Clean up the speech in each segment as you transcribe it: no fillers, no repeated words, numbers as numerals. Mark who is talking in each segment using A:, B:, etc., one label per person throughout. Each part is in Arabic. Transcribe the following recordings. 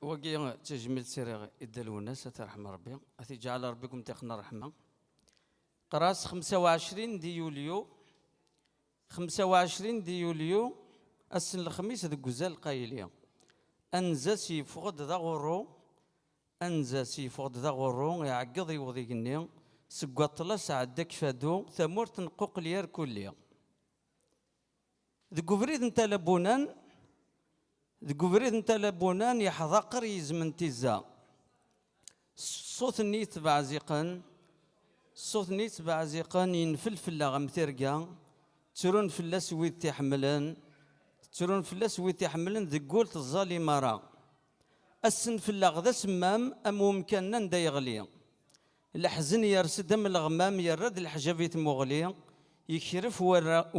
A: وقي تجميل سيري يدلو الناس ترحم ربي أثي جعل ربكم تخنا رحمة قراص 25 دي يوليو 25 دي يوليو السن الخميس ذو جزال قايليا أنزا سي فقد ذا غرو أنزا سي فقد ذا غرو يعقض يوضي قنيا سقط الله سعدك فادو ثمور تنقوق ليار كليا ذو قفريد انت لبونان ذو قفريد انت لبونان يحذقر يزمن تيزا صوت النيت بعزيقا صوت نيت بعزيقان ينفلفل غم ترقا ترون فلاس ويد تحملن ترون فلاس ويد تحملن ذي قولت الظالي مرا السن فلاغ ذا سمام أم ممكننا ندا يغلي الحزن يرسد من الغمام يرد الحجابيت مغلي يكرف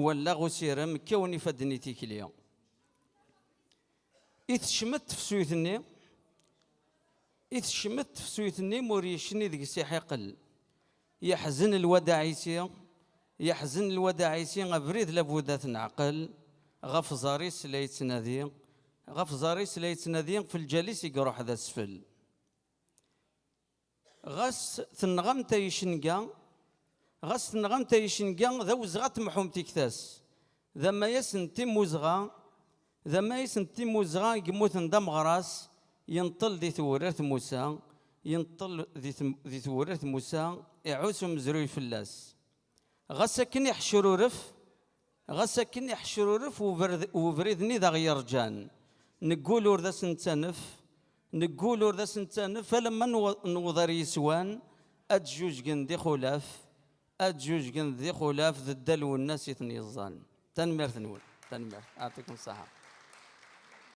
A: ولا غسيرم كوني فدني تيكليا إتشمت في سويتني إتشمت في سويتني موريشني ذيك سيحيقل يحزن الوداعيسي يحزن الوداعيسي غفريد لابودا تنعقل غف زاريس لا يتنادي غف زاريس لا يتنادي في الجليس يروح ذا السفل غس تنغم تيشنقا غس تنغم تيشنقا ذا وزغات محوم تيكتاس ذا ما يسنتي موزغا ذا ما يسنتي موزغا يموت ندم غراس ينطل ذي ثورات موسى ينطل ذي ثورات موسى يعوس مزروي فلاس غسكني حشرورف غسكني حشرورف وبريدني ذا غير جان نقول ورذا سنتنف نقول ورذا سنتنف فلما نوضر يسوان أتجوج ذي خلاف أتجوج ذي خلاف ذي الدلو والناس يتنيظان تنمر ثنول تنمر أعطيكم الصحة